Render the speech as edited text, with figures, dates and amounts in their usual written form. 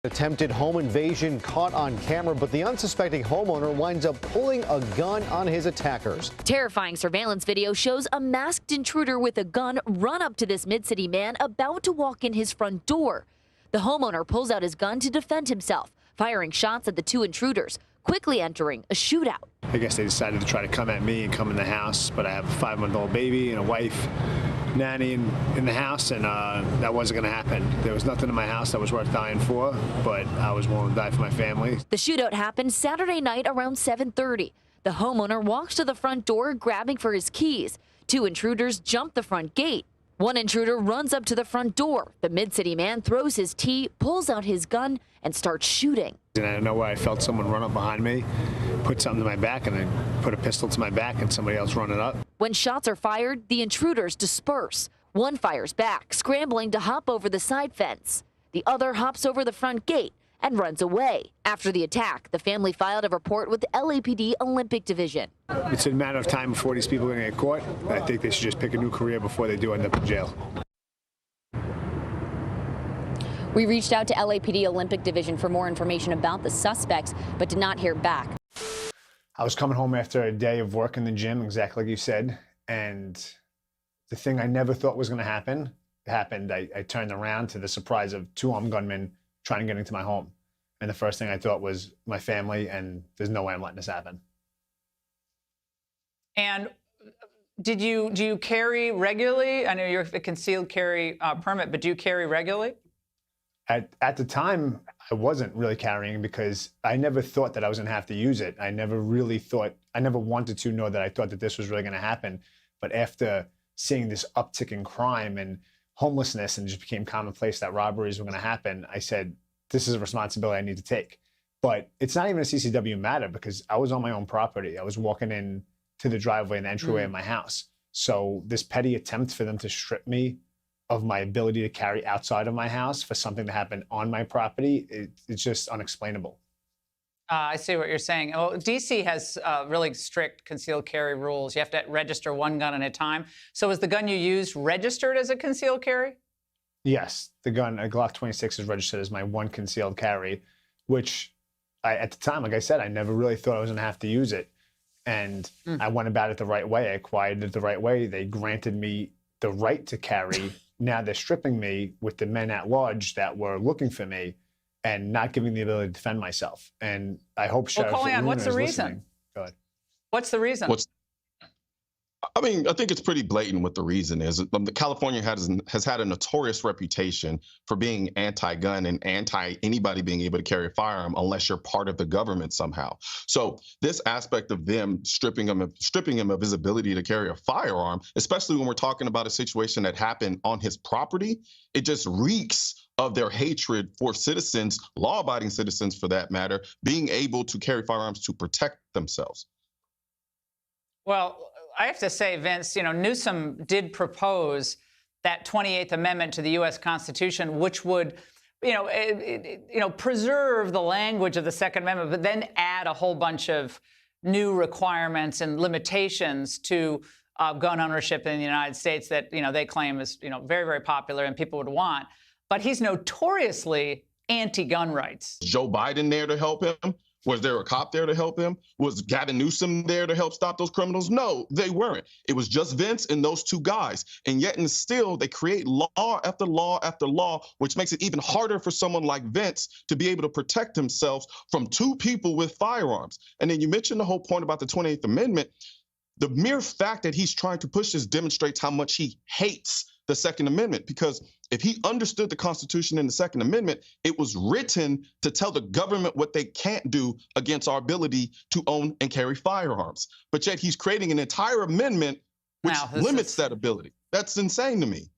Attempted home invasion caught on camera, but the unsuspecting homeowner winds up pulling a gun on his attackers. Terrifying surveillance video shows a masked intruder with a gun run up to this mid-city man about to walk in his front door. The homeowner pulls out his gun to defend himself, firing shots at the two intruders, quickly entering a shootout. I guess they decided to try to come at me and come in the house, but I have a 5-month-old baby and a wife, nanny in the house, and that wasn't going to happen. There was nothing in my house that was worth dying for, but I was willing to die for my family. The shootout happened Saturday night around 7:30. The homeowner walks to the front door, grabbing for his keys. Two intruders jump the front gate. One intruder runs up to the front door. The mid-city man throws his tea, pulls out his gun, and starts shooting. And out of nowhere, I felt someone run up behind me, put something to my back, and then put a pistol to my back, and somebody else running up. When shots are fired, the intruders disperse. One fires back, scrambling to hop over the side fence. The other hops over the front gate and runs away. After the attack, the family filed a report with the LAPD Olympic Division. It's a matter of time before these people are going to get caught. I think they should just pick a new career before they do end up in jail. We reached out to LAPD Olympic Division for more information about the suspects, but did not hear back. I was coming home after a day of work in the gym, exactly like you said, and the thing I never thought was going to happen happened. I turned around to the surprise of two armed gunmen trying to get into my home. And the first thing I thought was my family, and there's no way I'm letting this happen. And do you carry regularly? I know you're a concealed carry permit, but do you carry regularly? At the time, I wasn't really carrying because I never thought that I was going to have to use it. I never wanted to know that I thought that this was really going to happen. But after seeing this uptick in crime and homelessness, and it just became commonplace that robberies were going to happen, I said, this is a responsibility I need to take. But it's not even a CCW matter because I was on my own property. I was walking in to the driveway and the entryway of my house. So this petty attempt for them to strip me of my ability to carry outside of my house for something to happen on my property, it's just unexplainable. I see what you're saying. Well, DC has really strict concealed carry rules. You have to register one gun at a time. So is the gun you used registered as a concealed carry? Yes, the gun, a Glock 26, is registered as my one concealed carry, which at the time, like I said, I never really thought I was going to have to use it. And I went about it the right way. I acquired it the right way. They granted me the right to carry. Now they're stripping me with the men at large that were looking for me and not giving me the ability to defend myself. And I hope Sheriff Well, what's the reason? Go ahead. What's the reason? I mean, I think it's pretty blatant what the reason is. California has had a notorious reputation for being anti-gun and anti-anybody being able to carry a firearm unless you're part of the government somehow. So this aspect of them stripping him of his ability to carry a firearm, especially when we're talking about a situation that happened on his property, it just reeks of their hatred for citizens, law-abiding citizens for that matter, being able to carry firearms to protect themselves. Well, I have to say, Vince, Newsom did propose that 28th Amendment to the U.S. Constitution, which would, preserve the language of the Second Amendment, but then add a whole bunch of new requirements and limitations to gun ownership in the United States that, they claim is, very, very popular and people would want. But he's notoriously anti-gun rights. Joe Biden there to help him? Was there a cop there to help him? Was Gavin Newsom there to help stop those criminals? No, they weren't. It was just Vince and those two guys. And yet and still, they create law after law after law, which makes it even harder for someone like Vince to be able to protect himself from two people with firearms. And then you mentioned the whole point about the 28th Amendment. The mere fact that he's trying to push this demonstrates how much he hates the Second Amendment, because if he understood the Constitution and the Second Amendment, it was written to tell the government what they can't do against our ability to own and carry firearms. But yet he's creating an entire amendment which limits that ability. That's insane to me.